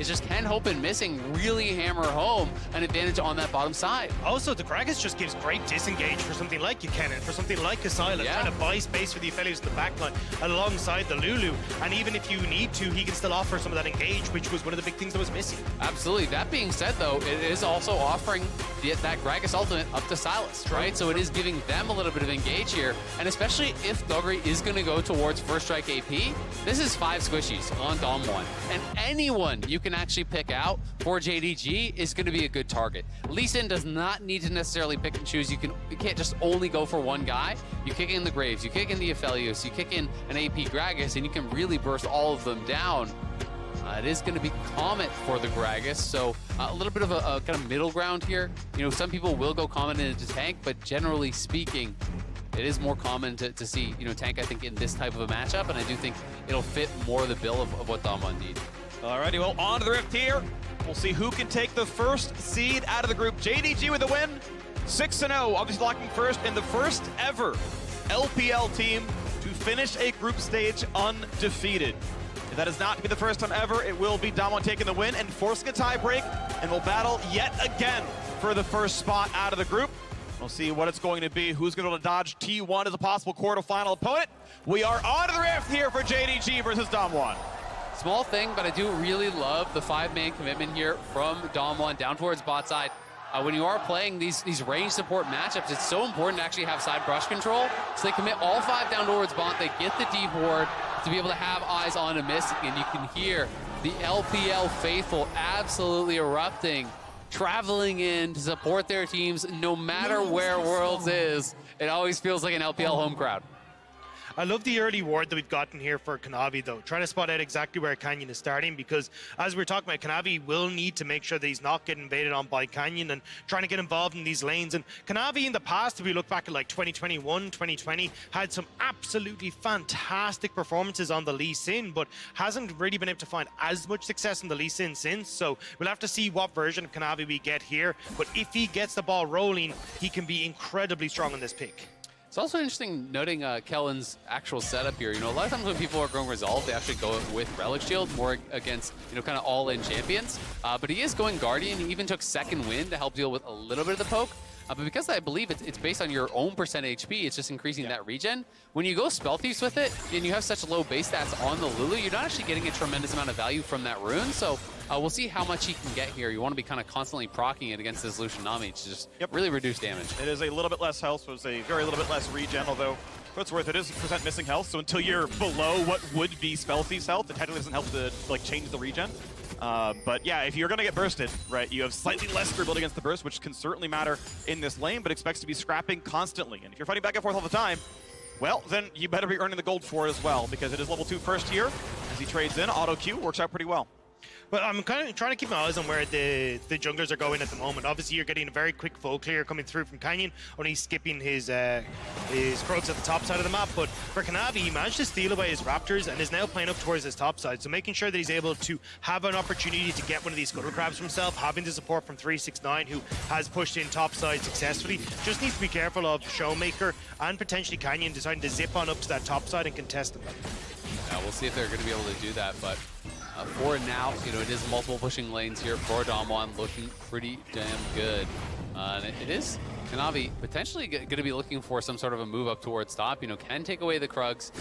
is just can Hope and Missing really hammer home an advantage on that bottom side. Also, the Gragas just gives great disengage for something like a Kennen, for something like a Sylas, trying to buy space for the Aphelios in the backline alongside the Lulu. And even if you need to, he can still offer some of that engage, which was one of the big things that was missing. Absolutely. That being said, though, it is also offering that Gragas ultimate up to Sylas, right? So it is giving them a little bit of engage here. And especially if Nuguri is going to go towards first strike AP, this is 5 squishies on Dom 1. And anyone you can actually pick out for JDG is going to be a good target. LeeSin does not need to necessarily pick and choose. You can't just only go for one guy. You kick in the Graves, you kick in the Aphelios, you kick in an AP Gragas, and you can really burst all of them down. It is going to be Comet for the Gragas, so a little bit of a kind of middle ground here. You know, some people will go Comet into tank, but generally speaking, it is more common to see, you know, tank, I think, in this type of a matchup, and I do think it'll fit more the bill of what Dom1 need. Alrighty, well, on to the Rift here. We'll see who can take the first seed out of the group. JDG with the win, 6-0, obviously locking first, and the first ever LPL team to finish a group stage undefeated. If that is not to be the first time ever, it will be Dom1 taking the win and forcing a tie break, and will battle yet again for the first spot out of the group. We'll see what it's going to be, who's going to dodge T1 as a possible quarterfinal opponent. We are on to the Rift here for JDG versus Dom1. Small thing, but I do really love the 5-man commitment here from Dom1 down towards bot side. When you are playing these range support matchups, it's so important to actually have side brush control. So they commit all 5 down towards bot, they get the deep ward to be able to have eyes on a Missing, and you can hear the LPL faithful absolutely erupting, traveling in to support their teams no matter where Worlds is. It always feels like an LPL home crowd. I love the early ward that we've gotten here for Kanavi, though. Trying to spot out exactly where Canyon is starting, because as we're talking about, Kanavi will need to make sure that he's not getting invaded on by Canyon and trying to get involved in these lanes. And Kanavi in the past, if we look back at like 2021, 2020, had some absolutely fantastic performances on the LeeSin, but hasn't really been able to find as much success in the LeeSin since. So we'll have to see what version of Kanavi we get here. But if he gets the ball rolling, he can be incredibly strong in this pick. It's also interesting noting Kellin's actual setup here. You know, a lot of times when people are going Resolve, they actually go with Relic Shield more against, you know, kind of all-in champions. But he is going Guardian. He even took Second Wind to help deal with a little bit of the poke. But because I believe it's based on your own percent HP, it's just increasing that regen. When you go Spell Thieves with it, and you have such low base stats on the Lulu, you're not actually getting a tremendous amount of value from that rune. So we'll see how much he can get here. You want to be kind of constantly proccing it against this Lucian Nami to just really reduce damage. It is a little bit less health, so it's a very little bit less regen, although for what's worth, it is percent missing health, so until you're below what would be Spell Thief's health, it technically doesn't help to like change the regen. But yeah, if you're going to get bursted, right, you have slightly less durability against the burst, which can certainly matter in this lane, but expects to be scrapping constantly. And if you're fighting back and forth all the time, well, then you better be earning the gold for it as well, because it is level 2 first here. As he trades in, auto Q works out pretty well. But I'm kind of trying to keep my eyes on where the junglers are going at the moment. Obviously, you're getting a very quick full clear coming through from Canyon, only skipping his Krugs at the top side of the map. But for Kanavi, he managed to steal away his Raptors and is now playing up towards his top side. So making sure that he's able to have an opportunity to get one of these Scuttle Crabs for himself, having the support from 369, who has pushed in top side successfully. Just needs to be careful of ShowMaker and potentially Canyon deciding to zip on up to that top side and contest them. Yeah, we'll see if they're going to be able to do that, but for now, you know, it is multiple pushing lanes here for Dom1, looking pretty damn good. And it is Kanavi potentially going to be looking for some sort of a move up towards top. You know, can take away the Krugs.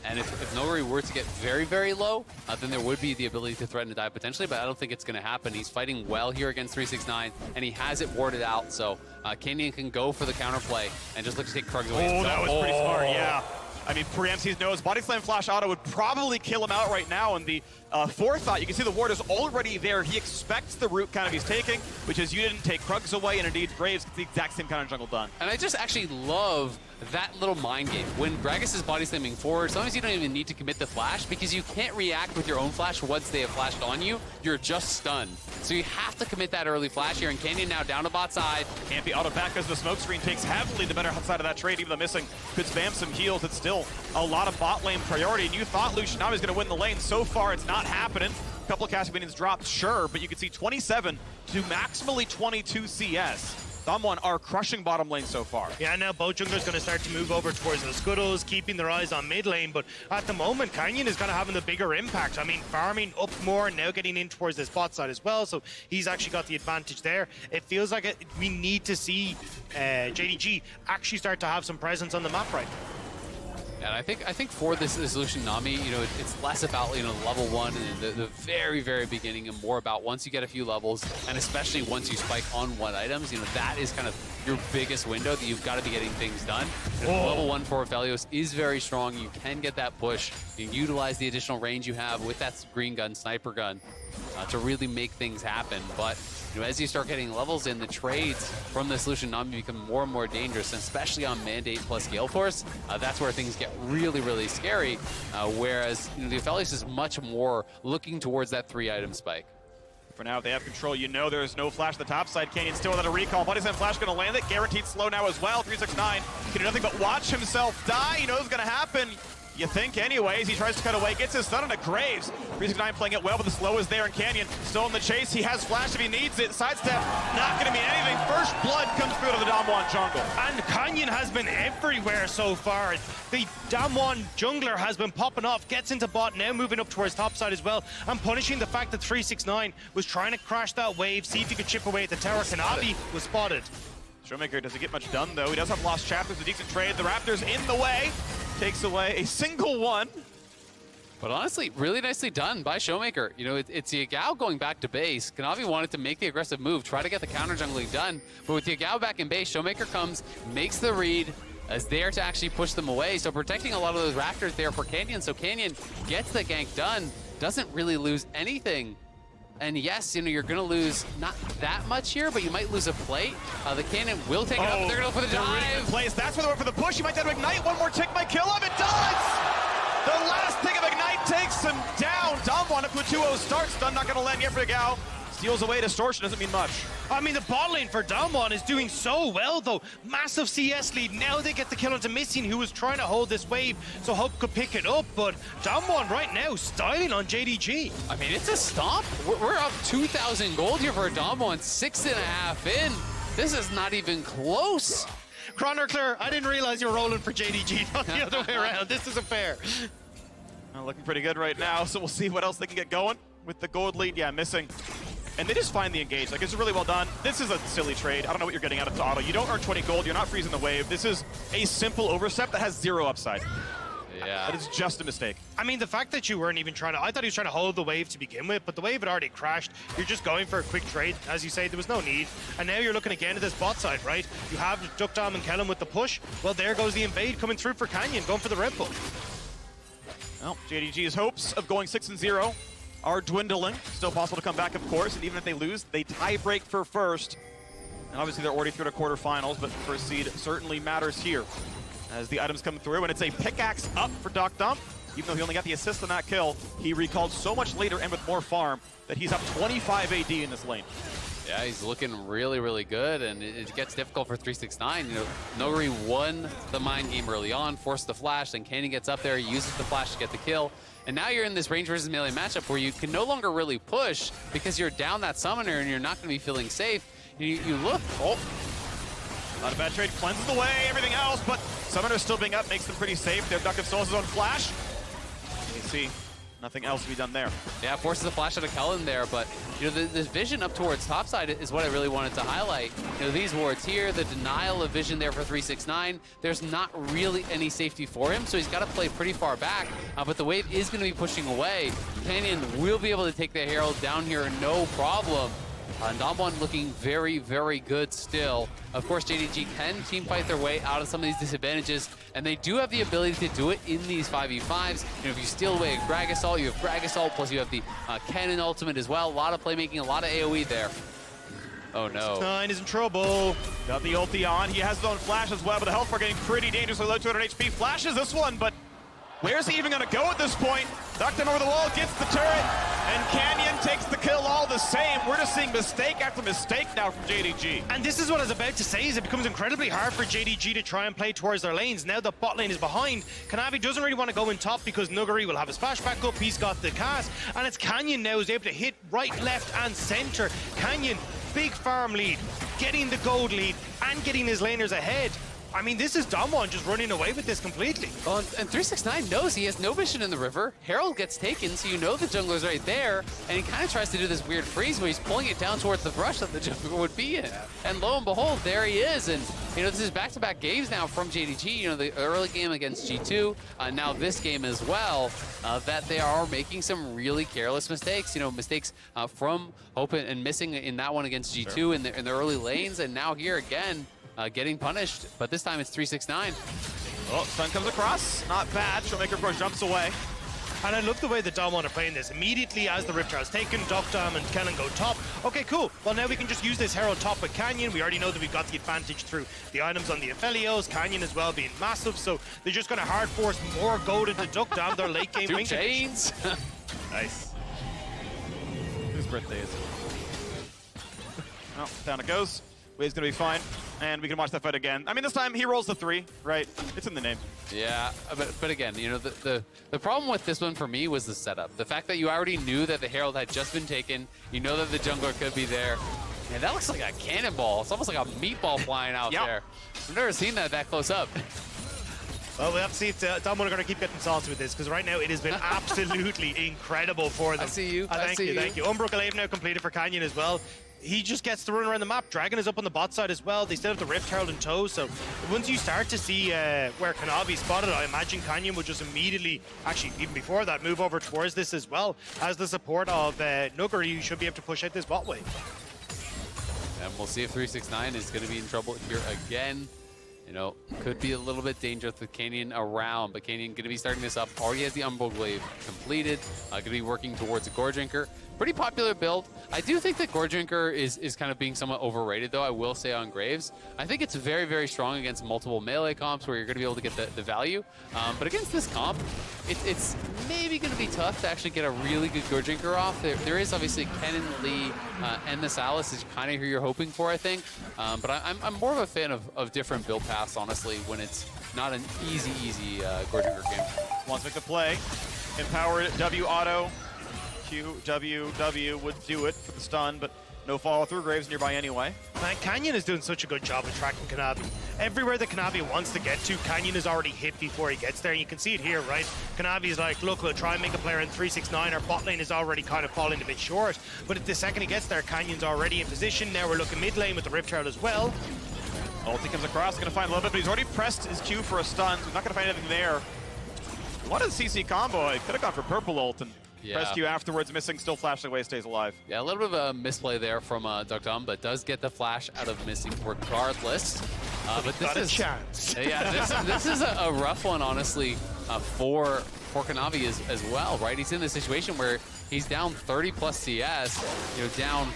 And if Nuguri were to get very, very low, then there would be the ability to threaten to die potentially, but I don't think it's going to happen. He's fighting well here against 369, and he has it warded out, so Kennen can go for the counterplay and just look to take Krugs away. Oh, that was pretty smart, yeah. I mean, preempts his nose. Body Slam Flash Auto would probably kill him out right now, and the forethought, you can see the ward is already there. He expects the route kind of he's taking, which is you didn't take Krugs away, and indeed Graves gets the exact same kind of jungle done. And I just actually love that little mind game. When Gragas is body slamming forward, sometimes you don't even need to commit the flash because you can't react with your own flash once they have flashed on you. You're just stunned. So you have to commit that early flash here, and Canyon now down to bot side. Can't be auto back because the smoke screen takes heavily the better side of that trade. Even the Missing could spam some heals. It's still a lot of bot lane priority, and you thought Lucian Nami was going to win the lane. So far, it's not happening. A couple of cast minions dropped, sure, but you can see 27 to maximally 22 CS. Damwon are crushing bottom lane so far. Yeah, now both junglers going to start to move over towards the Scuttles, keeping their eyes on mid lane, but at the moment, Kennen is kind of having the bigger impact. I mean, farming up more, now getting in towards the bot side as well, so he's actually got the advantage there. It feels like we need to see JDG actually start to have some presence on the map right now. And I think for this Lucian Nami, you know, it's less about, you know, level 1 and the very, very beginning, and more about once you get a few levels, and especially once you spike on 1 items, you know, that is kind of your biggest window that you've got to be getting things done. Level 1 for Aphelios is very strong. You can get that push. You can utilize the additional range you have with that green gun, sniper gun, to really make things happen. But you know, as you start getting levels in, the trades from this Lucian Nami become more and more dangerous, and especially on Mandate plus Gale Force, that's where things get really, really scary. Whereas, you know, the Aphelios is much more looking towards that 3-item spike. For now, they have control. You know there's no flash the top side. Kennen still without a recall. Body's and flash going to land it. Guaranteed slow now as well. 369 can do nothing but watch himself die. You know it's going to happen. You think anyways. He tries to cut away. Gets his stun into Graves. 369 playing it well, but the slow is there, and Kennen still in the chase. He has flash if he needs it. Sidestep, not going to mean anything. First blood comes through to the Damwon jungle. And Kennen has been everywhere so far. The Damwon jungler has been popping off, gets into bot, now moving up towards top side as well, and punishing the fact that 369 was trying to crash that wave, see if he could chip away at the tower. Kanavi was spotted. ShowMaker doesn't get much done, though. He does have lost chapters, a decent trade. The Raptors in the way. Takes away a single one. But honestly, really nicely done by ShowMaker. You know, it's Yagao going back to base. Kanavi wanted to make the aggressive move, try to get the counter jungling done. But with Yagao back in base, ShowMaker comes, makes the read, is there to actually push them away. So protecting a lot of those Raptors there for Kennen. So Kennen gets the gank done, doesn't really lose anything. And yes, you know, you're going to lose not that much here, but you might lose a plate. The Kennen will take it up, but they're going to go for the dive. Place. That's where they went for the push. He might have to ignite. One more tick might kill him. It does! The last tick of ignite takes him down. Damwon up to a 2-0 start. Stun not going to land yet for Yagao. Steals away. Distortion doesn't mean much. I mean, the bot lane for Damwon is doing so well, though. Massive CS lead. Now they get the kill onto LeeSin, who was trying to hold this wave, so Hope could pick it up. But Damwon right now styling on JDG. I mean, it's a stomp. We're up 2,000 gold here for Damwon, 6.5 in. This is not even close. Chronicler, I didn't realize you were rolling for JDG, not the other way around. This isn't fair. Looking pretty good right now, so we'll see what else they can get going with the gold lead. Yeah, missing. And they just find the engage. Like, it's really well done. This is a silly trade. I don't know what you're getting out of auto. You don't earn 20 gold. You're not freezing the wave. This is a simple overstep that has 0 upside. Yeah. That is just a mistake. I mean, the fact that you weren't even trying to... I thought he was trying to hold the wave to begin with, but the wave had already crashed. You're just going for a quick trade. As you say, there was no need. And now you're looking again at this bot side, right? You have deokdam and Kellin with the push. Well, there goes the invade coming through for Kennen, going for the Red Bull. Well, JDG's hopes of going 6-0 are dwindling. Still possible to come back, of course, and even if they lose, they tie break for first. And obviously they're already through to quarterfinals, but first seed certainly matters here as the items come through, and it's a pickaxe up for deokdam. Even though he only got the assist on that kill, he recalled so much later and with more farm that he's up 25 AD in this lane. Yeah, he's looking really, really good, and it gets difficult for 369. You know, Nuguri won the mind game early on, forced the flash, then Kennen gets up there, he uses the flash to get the kill. And now you're in this range versus melee matchup where you can no longer really push because you're down that summoner and you're not going to be feeling safe. You look, Not a bad trade, cleanses the way, everything else, but summoner still being up makes them pretty safe. Their Duck of Souls is on flash. You see, nothing else to be done there. Yeah, forces the flash out of Kellin there, but you know, this vision up towards topside is what I really wanted to highlight. You know, these wards here, the denial of vision there for 369, there's not really any safety for him, so he's got to play pretty far back, but the wave is going to be pushing away. Kennen will be able to take the Herald down here, no problem. And Damwon looking very, very good still. Of course, JDG can team fight their way out of some of these disadvantages, and they do have the ability to do it in these 5v5s. You know, if you steal away a Gragas ult, you have Gragas ult, plus you have the Kennen ultimate as well. A lot of playmaking, a lot of AoE there. Oh no. 9 is in trouble. Got the ulti on. He has his own flash as well, but the health bar getting pretty dangerously low, 200 HP. Flashes this one, but where's he even going to go at this point? Deokdam over the wall, gets the turret, and Kennen takes the kill all the same. We're just seeing mistake after mistake now from JDG. And this is what I was about to say, is it becomes incredibly hard for JDG to try and play towards their lanes. Now the bot lane is behind. Kanavi doesn't really want to go in top because Nuguri will have his flash back up. He's got the cast, and it's Kennen now who's able to hit right, left, and center. Kennen, big farm lead, getting the gold lead, and getting his laners ahead. I mean, this is Damwon just running away with this completely. Well, and 369 knows he has no vision in the river. Herald gets taken, so you know the jungler's right there, and he kind of tries to do this weird freeze where he's pulling it down towards the brush that the jungler would be in. And lo and behold, there he is. And, you know, this is back-to-back games now from JDG. You know, the early game against G2, now this game as well, that they are making some really careless mistakes. You know, mistakes from Hope and missing in that one against G2 in the early lanes, and now here again, getting punished, but this time it's 369. Oh, stun comes across. Not bad. ShowMaker, of course, jumps away. And I love the way that Damwon are playing this. Immediately as the Rift Trial is taken, deokdam and Kellin go top. Okay, cool. Well, now we can just use this Herald top with Canyon. We already know that we've got the advantage through the items on the Aphelios. Canyon as well being massive, so they're just going to hard force more gold into deokdam. Their late game wing chains. Nice. Whose birthday is it? Oh, down it goes. Wade's gonna be fine, and we can watch that fight again. I mean, this time he rolls the 3, right? It's in the name. Yeah, but again, you know, the problem with this one for me was the setup. The fact that you already knew that the Herald had just been taken, you know that the jungler could be there. And that looks like a cannonball. It's almost like a meatball flying out there. I've never seen that close up. Well, we have to see if Damwon are going to keep getting salty with this, because right now it has been absolutely incredible for them. I see you. Thank you. Umbro Glaive now completed for Canyon as well. He just gets to run around the map. Dragon is up on the bot side as well. They still have the Rift Herald in tow, so once you start to see where Kanavi spotted, I imagine Canyon would just immediately, actually even before that, move over towards this as well. As the support of Nuguri, you should be able to push out this bot wave. And we'll see if 369 is going to be in trouble here again. You know, could be a little bit dangerous with Canyon around, but Canyon going to be starting this up. Already has the Umbro Glaive completed. Going to be working towards a Gore Drinker. Pretty popular build. I do think that Gore Drinker is kind of being somewhat overrated, though, I will say on Graves. I think it's very, very strong against multiple melee comps where you're going to be able to get the value. But against this comp, it's maybe going to be tough to actually get a really good Gore Drinker off. There is obviously Kennen, Lee, and the Sylas is kind of who you're hoping for, I think. But I'm more of a fan of different build paths, honestly, when it's not an easy Gore Drinker game. Wants to make the play. Empowered W auto. W would do it for the stun, but no follow through. Graves nearby anyway. Man, Canyon is doing such a good job of tracking Kanavi. Everywhere that Kanavi wants to get to, Canyon is already hit before he gets there. And you can see it here, right? Kanavi is like, look, we'll try and make a player in 369. Our bot lane is already kind of falling a bit short. But the second he gets there, Canyon's already in position. Now we're looking mid lane with the Rift Herald as well. Ulti comes across, gonna find a little bit, but he's already pressed his Q for a stun, so he's not gonna find anything there. What a CC combo. He could have gone for purple ult and pressed Q afterwards, missing, still flashing away, stays alive. Yeah, a little bit of a misplay there from deokdam, but does get the flash out of missing regardless. But this is a chance. Yeah, this is a rough one, honestly, for Kanavi as well, right? He's in the situation where he's down 30 plus CS, you know, down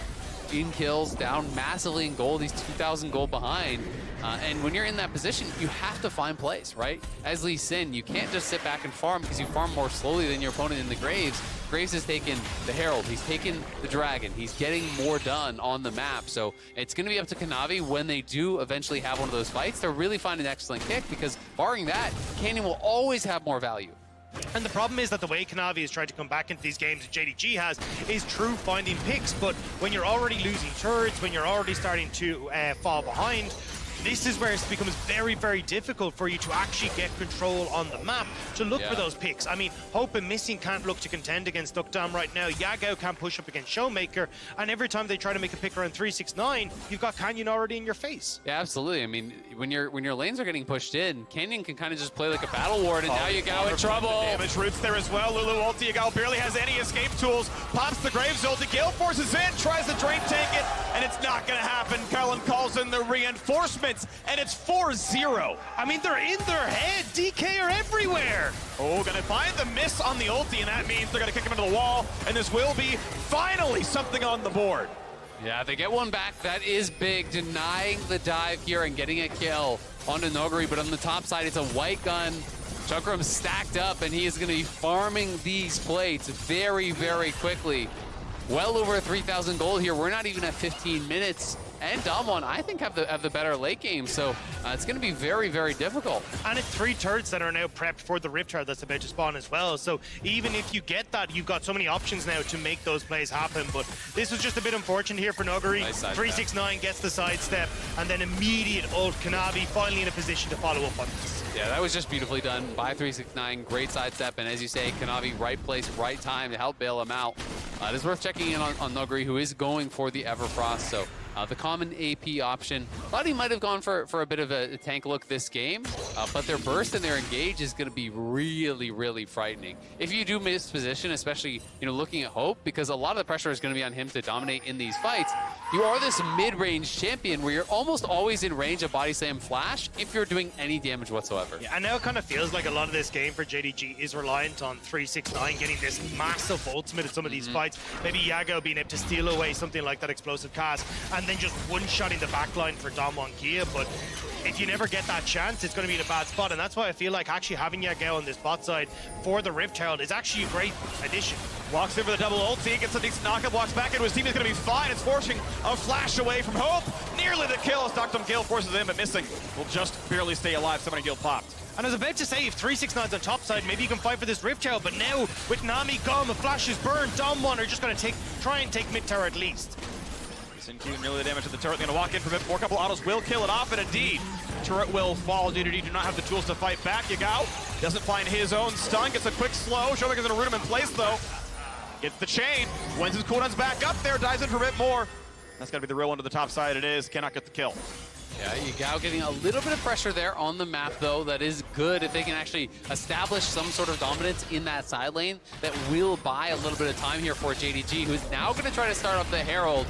in kills, down massively in gold. He's 2,000 gold behind. And when you're in that position, you have to find plays, right? As LeeSin, you can't just sit back and farm because you farm more slowly than your opponent in the Graves. Graves has taken the Herald, he's taken the Dragon, he's getting more done on the map. So it's going to be up to Kanavi when they do eventually have one of those fights to really find an excellent kick, because barring that, Canyon will always have more value. And the problem is that the way Kanavi has tried to come back into these games that JDG has is true finding picks, but when you're already losing turrets, when you're already starting to fall behind, this is where it becomes very, very difficult for you to actually get control on the map to look for those picks. I mean, Hope and Missing can't look to contend against deokdam right now. Yagao can't push up against ShowMaker, and every time they try to make a pick around 369, you've got Canyon already in your face. Yeah, absolutely. I mean, when your lanes are getting pushed in, Canyon can kind of just play like a battle ward, and now Yagao in trouble. Damage roots there as well. Lulu ulti, Yagao barely has any escape tools. Pops the Graves ulti, Gale forces in, tries to drain tank it, and it's not gonna happen. Kellin calls in the reinforcements, and it's 4-0. I mean, they're in their head. DK are everywhere. Oh, gonna find the miss on the ulti, and that means they're gonna kick him into the wall, and this will be finally something on the board. Yeah, they get one back. That is big, denying the dive here and getting a kill onto Nuguri, but on the top side, it's a white gun. Chukram's stacked up, and he is gonna be farming these plates very, very quickly. Well over 3,000 gold here. We're not even at 15 minutes and Damwon, I think, have the better late game. So it's going to be very, very difficult. And it's 3 turrets that are now prepped for the Rift Tower that's about to spawn as well. So even if you get that, you've got so many options now to make those plays happen. But this was just a bit unfortunate here for Nuguri. Nice 369 gets the sidestep, and then immediate ult. Kanavi finally in a position to follow up on this. Yeah, that was just beautifully done by 369. Great sidestep, and as you say, Kanavi, right place, right time to help bail him out. It is worth checking in on Nuguri, who is going for the Everfrost. So the common AP option. Thought he might have gone for a bit of a tank look this game, but their burst and their engage is going to be really, really frightening. If you do miss position, especially looking at Hope, because a lot of the pressure is going to be on him to dominate in these fights. You are this mid-range champion where you're almost always in range of body slam flash if you're doing any damage whatsoever. Yeah, and now it kind of feels like a lot of this game for JDG is reliant on 369 getting this massive ultimate at some of these fights. Maybe Yagao being able to steal away something like that explosive cast, and then just one-shotting the backline for Damwon KIA. But if you never get that chance, it's going to be in a bad spot, and that's why I feel like actually having Yagao on this bot side for the Rift Herald is actually a great addition. Walks in for the double ulti, gets a decent knockup, walks back into his team, is going to be fine. It's forcing a flash away from Hope. Nearly the kill as deokdam Gale forces him, but missing. Will just barely stay alive. Somebody Gale popped. And I was about to say, if 369's on top side, maybe you can fight for this Rift Herald, but now with Nami gone, the flash is burned, Damwon are just going to try and take mid tower at least. LeeSin nearly the damage to the turret. They're going to walk in for a bit more. A couple autos will kill it off, and indeed, turret will fall. JDG do not have the tools to fight back. Yagao doesn't find his own stun, gets a quick slow. ShowMaker's going to root him in place, though. Gets the chain, wins his cooldowns back up there, dives in for a bit more. That's got to be the real one to the top side. It is. Cannot get the kill. Yeah, Yagao getting a little bit of pressure there on the map, though. That is good if they can actually establish some sort of dominance in that side lane. That will buy a little bit of time here for JDG, who's now going to try to start up the Herald.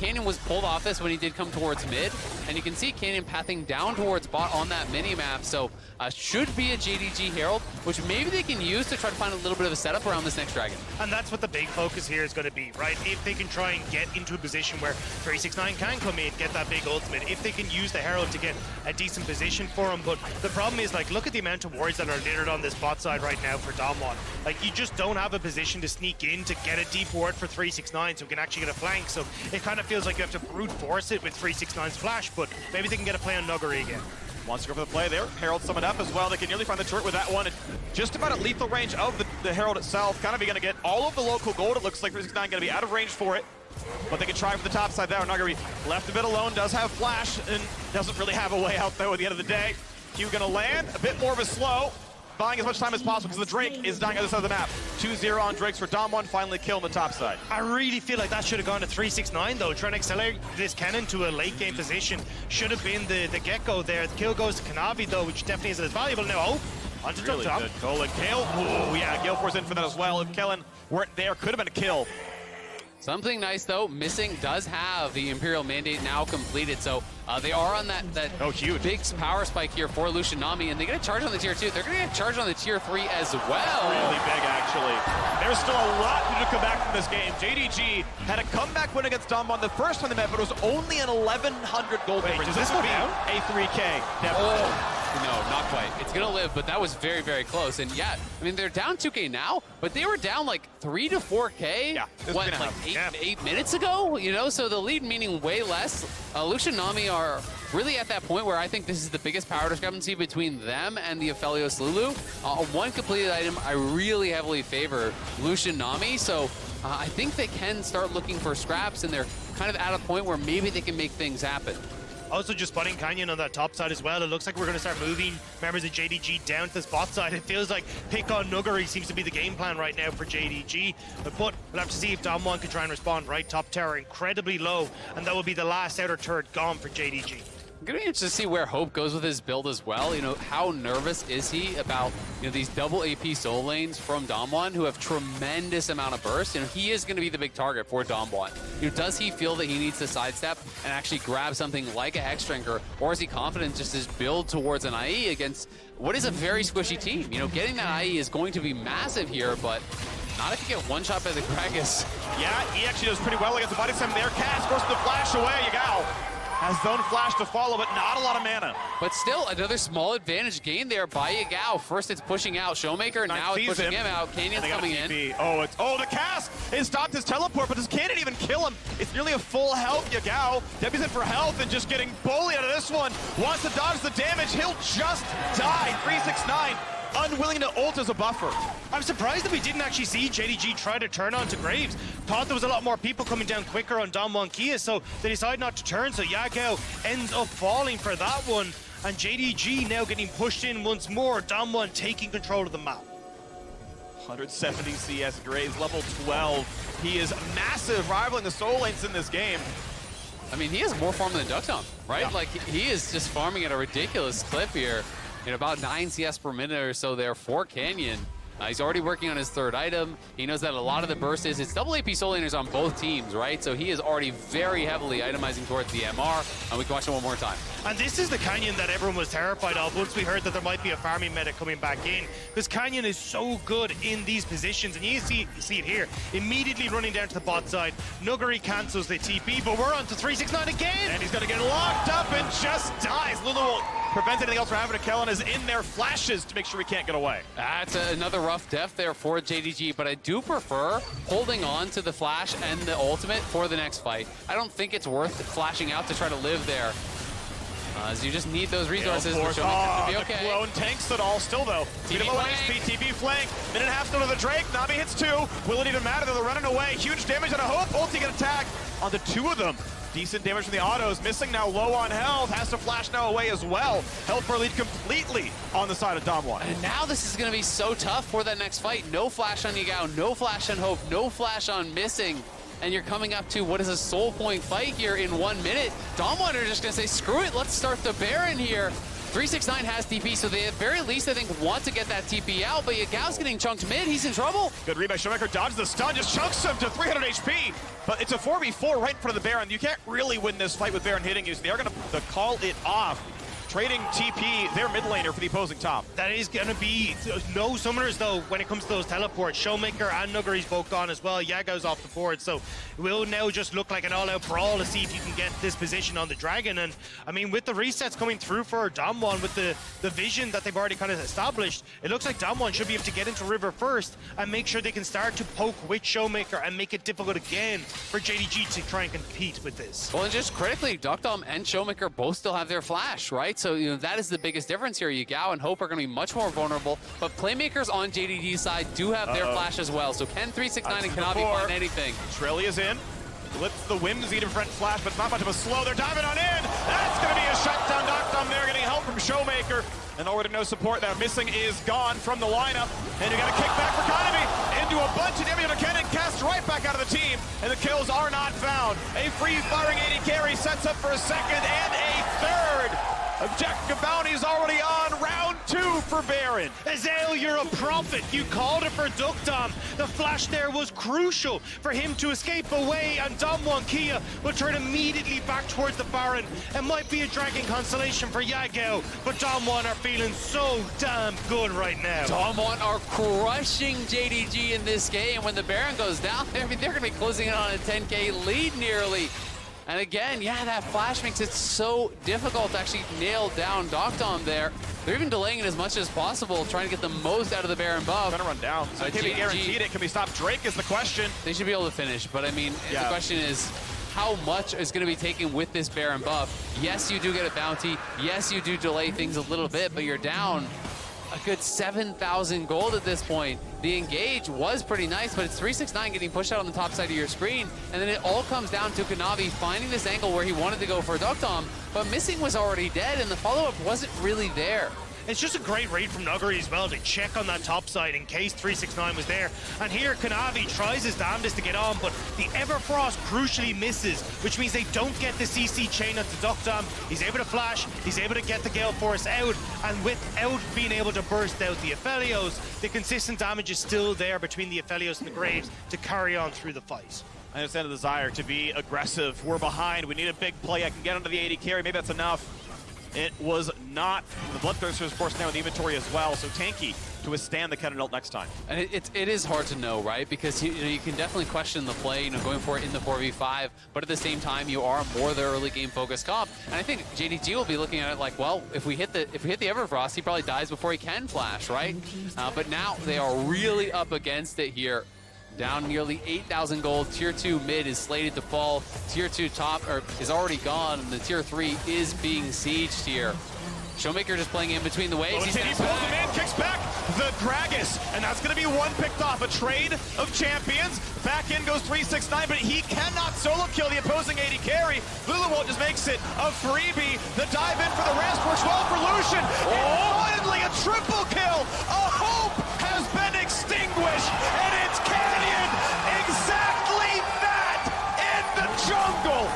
Kennen was pulled off this when he did come towards mid, and you can see Kennen pathing down towards bot on that mini-map. So should be a JDG Herald, which maybe they can use to try to find a little bit of a setup around this next dragon. And that's what the big focus here is going to be, right? If they can try and get into a position where 369 can come in, get that big ultimate, if they can use the Herald to get a decent position for him. But the problem is, like, look at the amount of wards that are littered on this bot side right now for Damwon. Like, you just don't have a position to sneak in to get a deep ward for 369 so we can actually get a flank. So it kind of feels like you have to brute force it with 369's flash, but maybe they can get a play on Nuguri again. Wants to go for the play there. Herald summoned up as well. They can nearly find the turret with that one. And just about at lethal range of the Herald itself. Kanavi going to get all of the local gold. It looks like 369 going to be out of range for it. But they can try for the top side there. Nuguri left a bit alone, does have flash, and doesn't really have a way out though at the end of the day. Q going to land, a bit more of a slow, buying as much time as possible because the Drake is dying on the other side of the map. 2-0 on Drakes for Damwon, finally kill on the top side. I really feel like that should have gone to 369 though. Trying to accelerate this Kennen to a late game position should have been the get-go there. The kill goes to Kanavi though, which definitely isn't as valuable now. Oh, onto Really good goal. And Gale, ooh, yeah, Gale force in for that as well. If Kellin weren't there, could have been a kill. Something nice, though, Missing does have the Imperial Mandate now completed, so they are on that huge big power spike here for Lucian Nami, and they get a charge on the tier 2. They're going to get a charge on the tier 3 as well. Really big, actually. There's still a lot to come back from this game. JDG had a comeback win against Damwon the first time they met, but it was only an 1,100 gold difference. Does this go down? A 3K, definitely. No, not quite. It's going to live, but that was very, very close. And yeah, I mean, they're down 2K now, but they were down like 3 to 4K, yeah, what, like 8 minutes ago? So the lead meaning way less. Lucian Nami are really at that point where I think this is the biggest power discrepancy between them and the Aphelios Lulu. One completed item, I really heavily favor Lucian Nami, so I think they can start looking for scraps, and they're kind of at a point where maybe they can make things happen. Also just spotting Kennen on that top side as well. It looks like we're going to start moving members of JDG down to this bot side. It feels like pick on Nuguri seems to be the game plan right now for JDG. But we'll have to see if Damwon can try and respond. Right, top tower incredibly low, and that will be the last outer turret gone for JDG. I'm going to be interested to see where Hope goes with his build as well. How nervous is he about these double AP soul lanes from Damwon who have tremendous amount of burst? He is going to be the big target for Damwon. Does he feel that he needs to sidestep and actually grab something like a Hexdrinker, or is he confident just his build towards an IE against what is a very squishy team? Getting that IE is going to be massive here, but not if you get one shot by the Gragas. Yeah, he actually does pretty well against the body slam there. Cast forces the flash away. Yagao has zone flash to follow, but not a lot of mana. But still, another small advantage gained there by Yagao. First it's pushing out ShowMaker, now it's pushing him out. Cannon's coming in. Oh, the cast! It stopped his teleport, but does Kennen even kill him? It's nearly a full health Yagao. Debbie's in for health and just getting bullied out of this one. Wants to dodge the damage. He'll just die. 369, unwilling to ult as a buffer. I'm surprised that we didn't actually see JDG try to turn onto Graves. Thought there was a lot more people coming down quicker on Dom Kia, so they decide not to turn, so Yagao ends up falling for that one. And JDG now getting pushed in once more. Dom taking control of the map. 170 CS Graves, level 12. He is massive, rivaling the Soul Lanes in this game. I mean, he has more farm than deokdam, right? Yeah. Like, he is just farming at a ridiculous clip here. In about 9 CS per minute or so there for Kennen. He's already working on his third item. He knows that a lot of the burst is, it's double AP soul laners on both teams, right? So he is already very heavily itemizing towards the MR, and we can watch it one more time. And this is the Kennen that everyone was terrified of once we heard that there might be a farming meta coming back in. Because Kennen is so good in these positions, and you see it here. Immediately running down to the bot side. Nuguri cancels the TP, but we're on to 369 again! And he's gonna get locked up and just dies. Lulu will prevent anything else from happening to Kellin, is in there, flashes to make sure we can't get away. That's another rough death there for JDG, but I do prefer holding on to the flash and the ultimate for the next fight. I don't think it's worth flashing out to try to live there. As you just need those resources. Yeah, To be the okay. clone tanks it all still though. TP low flank. HP, TP flank. Minute and a half still to the Drake. Nami hits 2. Will it even matter? They're running away. Huge damage on a Hope. Ulti get attack on the 2 of them. Decent damage from the autos. Missing now, low on health. Has to flash now away as well. Health for lead completely on the side of Dom1. And now this is going to be so tough for that next fight. No flash on Yagao, no flash on Hope, no flash on Missing. And you're coming up to what is a soul point fight here in 1 minute. Dom1 are just going to say, screw it, let's start the Baron here. 369 has TP, so they at very least, I think, want to get that TP out, but Yagao's getting chunked mid, he's in trouble. Good read by ShowMaker, dodges the stun, just chunks him to 300 HP. But it's a 4v4 right in front of the Baron. You can't really win this fight with Baron hitting you, so they are going to call it off. Trading TP, their mid laner for the opposing top. That is going to be no summoners, though, when it comes to those teleports. ShowMaker and Nuguri's both gone as well. Yagao's off the board, so it will now just look like an all-out brawl to see if you can get this position on the Dragon. And, I mean, with the resets coming through for Dom1, with the vision that they've already kind of established, it looks like Dom1 should be able to get into River first and make sure they can start to poke with ShowMaker and make it difficult again for JDG to try and compete with this. Well, and just critically, deokdam and ShowMaker both still have their flash, right? So, you know, that is the biggest difference here. Yagao and Hope are going to be much more vulnerable, but playmakers on JDG's side do have their flash as well. So can 369 and Kanavi find anything? Trillia's in. Lets the Whimsy to prevent flash, but it's not much of a slow. They're diving on in. That's going to be a shutdown. deokdam there getting help from ShowMaker. And already no support there. Missing is gone from the lineup. And you got a kickback for Kanavi into a bunch of damage on Kennen, cast right back out of the team. And the kills are not found. A free-firing AD carry sets up for a second and a third. Objective bounty's already on. Round 2 for Baron. Azael, you're a prophet. You called it for deokdam. The flash there was crucial for him to escape away, and Kia will turn immediately back towards the Baron. It might be a dragon constellation for Yagao, but Dom1 are feeling so damn good right now. Dom1 are crushing JDG in this game. When the Baron goes down, I mean, they're going to be closing in on a 10K lead nearly. And again, yeah, that flash makes it so difficult to actually nail down deokdam there. They're even delaying it as much as possible, trying to get the most out of the Baron buff. Gonna run down. So can be guaranteed it. Can we stop Drake is the question. They should be able to finish, but I mean, the question is, how much is going to be taken with this Baron buff? Yes, you do get a bounty. Yes, you do delay things a little bit, but you're down a good 7,000 gold at this point. The engage was pretty nice, but it's 369 getting pushed out on the top side of your screen, and then it all comes down to Kanavi finding this angle where he wanted to go for deokdam, but Missing was already dead, and the follow-up wasn't really there. It's just a great read from Nuguri as well to check on that top side in case 369 was there. And here Kanavi tries his damnedest to get on, but the Everfrost crucially misses, which means they don't get the CC chain at the deokdam. He's able to flash, he's able to get the Gale Force out, and without being able to burst out the Aphelios, the consistent damage is still there between the Aphelios and the Graves to carry on through the fight. I understand the desire to be aggressive. We're behind. We need a big play. I can get under the AD carry. Maybe that's enough. It was not. The Bloodthirster is forced now in the inventory as well, so tanky to withstand the Kennen ult next time. And it is hard to know, right? Because you can definitely question the play, going for it in the 4v5, but at the same time, you are more the early game focused comp. And I think JDG will be looking at it like, well, if we hit the Everfrost, he probably dies before he can flash, right? But now they are really up against it here. down nearly 8,000 gold. Tier 2 mid is slated to fall. Tier 2 top is already gone, and the Tier 3 is being sieged here. ShowMaker just playing in between the waves. He pulls him in, kicks back the Gragas, and that's going to be one picked off. A trade of champions. Back in goes 369, but he cannot solo kill the opposing AD carry. Lulu just makes it a freebie. The dive in for the rest works well for Lucian. And finally a triple kill. A hope has been extinguished, and it's Kennen. Exactly that in the jungle.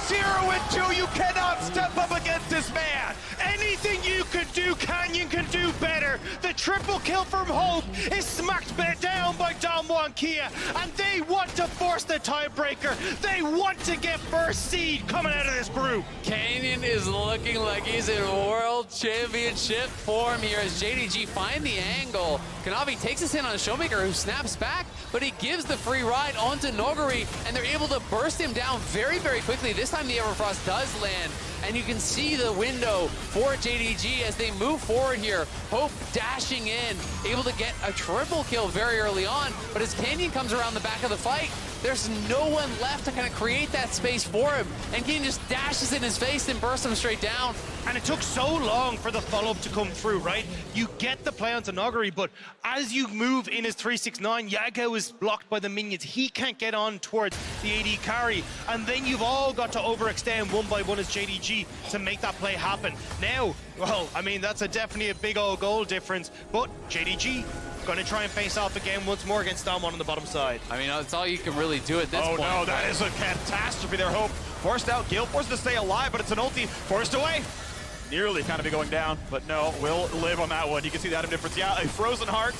8-0 and 2. You cannot step up against this man. Anything you could do, Canyon can do better. The triple kill from Hope is smacked back down by DWG KIA, and they want to force the tiebreaker. They want to get first seed coming out of this group. Canyon is looking like he's in world championship form here as JDG find the angle. Kanavi takes us in on a ShowMaker who snaps back, but he gives the free ride onto Nuguri, and they're able to burst him down very, very quickly. This time the Everfrost does land, and you can see the window for JDG as they move forward here. Hope dashing in, able to get a triple kill very early on, but as Canyon comes around the back of the fight, there's no one left to kind of create that space for him, and Canyon just dashes in his face and bursts him straight down. And it took so long for the follow-up to come through, right? You get the play onto Nuguri, but as you move in his 369, Yagao is blocked by the minions. He can't get on towards the AD carry, and then you've all got to overextend one by one as JDG to make that play happen. Now, well, I mean, that's definitely a big old goal difference, but JDG going to try and face off again once more against DWG on the bottom side. I mean, that's all you can really do at this point. Oh no, that is a catastrophe there. Hope forced out, Gil forced to stay alive, but it's an ulti forced away. Nearly kind of be going down, but no, will live on that one. You can see the item difference. Yeah, a frozen heart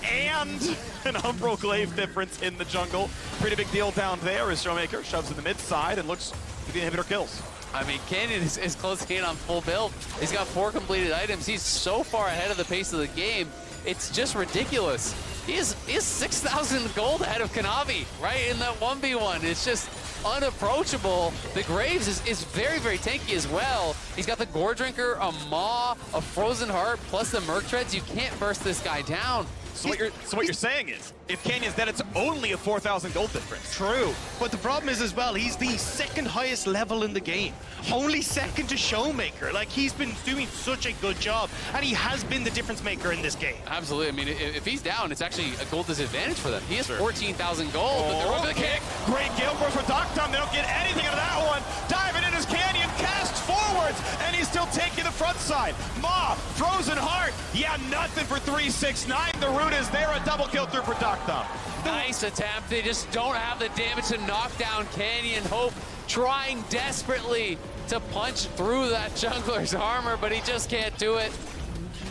and an umbral glaive difference in the jungle. Pretty big deal down there as ShowMaker shoves in the mid side and looks to the inhibitor kills. I mean, Kennen is closing in on full build. He's got 4 completed items. He's so far ahead of the pace of the game. It's just ridiculous. He is 6,000 gold ahead of Kanavi, right, in that 1v1. It's just unapproachable. The Graves is very, very tanky as well. He's got the Gore Drinker, a Maw, a Frozen Heart, plus the Merc Treads. You can't burst this guy down. So what you're saying is, if Canyon's dead, it's only a 4,000 gold difference. True, but the problem is as well, he's the second highest level in the game. Only second to ShowMaker. Like, he's been doing such a good job, and he has been the difference maker in this game. Absolutely. I mean, if he's down, it's actually a gold disadvantage for them. He has 14,000 gold, but they're over the kick. Great Gale Force for deokdam. They don't get anything out of that one. Diving in his Canyon, casts forwards, and he's still taking the front side. Maw, Frozen Heart. Yeah, nothing for 369. The root is there, a double kill through for deokdam. Nice attempt. They just don't have the damage to knock down Canyon. Hope trying desperately to punch through that jungler's armor, but he just can't do it.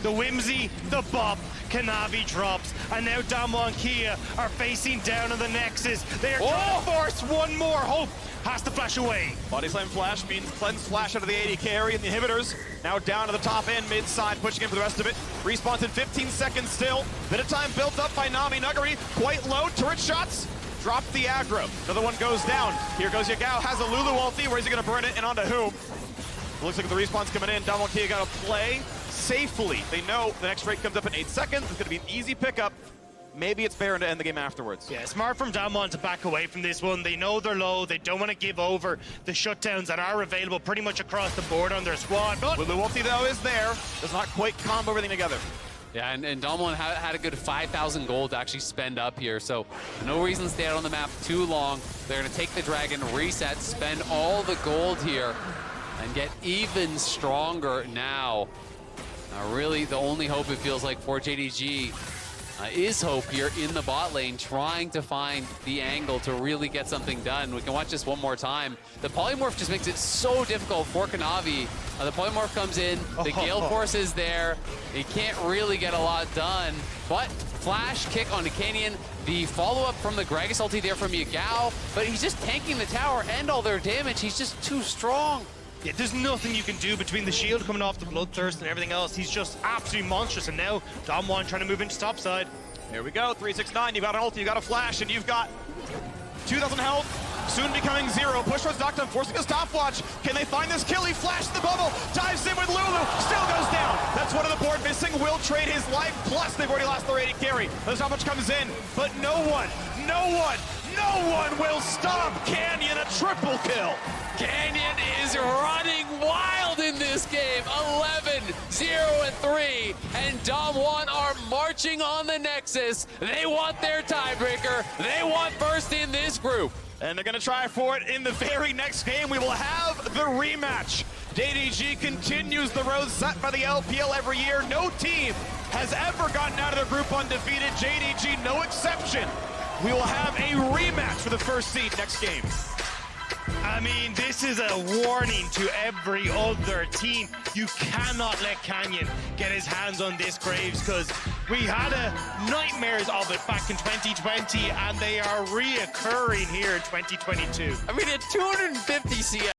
The whimsy, the bop, Kanavi drops, and now DWG KIA are facing down on the Nexus. They are trying to force one more. Hope has to flash away. Body Slam Flash means Cleanse Flash out of the AD carry, and the inhibitors now down to the top end, mid side, pushing in for the rest of it. Respawns in 15 seconds still. Bit of time built up by Nami. Nuguri quite low. Turret shots. Drop the aggro. Another one goes down. Here goes Yagao. Has a Lulu ulti. Where's he going to burn it? And onto whom? It looks like the respawn's coming in. DWG KIA got to play safely. They know the next rate comes up in 8 seconds. It's going to be an easy pickup. Maybe it's Baron to end the game afterwards. Yeah, smart from DWG to back away from this one. They know they're low. They don't want to give over the shutdowns that are available pretty much across the board on their squad. But Lulu ulti, though, is there. Does not quite combo everything together. Yeah, and DWG had a good 5,000 gold to actually spend up here, so no reason to stay out on the map too long. They're going to take the dragon, reset, spend all the gold here, and get even stronger now. Really, the only hope, it feels like, for JDG is Hope here in the bot lane, trying to find the angle to really get something done. We can watch this one more time. The polymorph just makes it so difficult for Kanavi. The polymorph comes in, the Gale Force is there. He can't really get a lot done, but flash kick onto Canyon. The follow-up from the Gragas ulti there from Yagao, but he's just tanking the tower and all their damage. He's just too strong. yeah, there's nothing you can do between the shield coming off the Bloodthirst and everything else. He's just absolutely monstrous. And now DWG trying to move into topside. Here we go, 369. You've got an ulti, you've got a flash, and you've got 2,000 health. soon becoming 0. Push towards deokdam, forcing a stopwatch. Can they find this kill? He flashed the bubble, dives in with Lulu, still goes down. That's one of the board missing, will trade his life, plus they've already lost their AD carry. The stopwatch comes in, but no one will stop Canyon, a triple kill. Canyon is running wild in this game. 11, 0, and 3. And Dom1 are marching on the Nexus. They want their tiebreaker. They want first in this group. And they're going to try for it in the very next game. We will have the rematch. JDG continues the road set by the LPL every year. No team has ever gotten out of their group undefeated. JDG, no exception. We will have a rematch for the first seed next game. I mean, this is a warning to every other team. You cannot let Canyon get his hands on this Graves, because we had nightmares of it back in 2020, and they are reoccurring here in 2022. I mean, at 250 CS.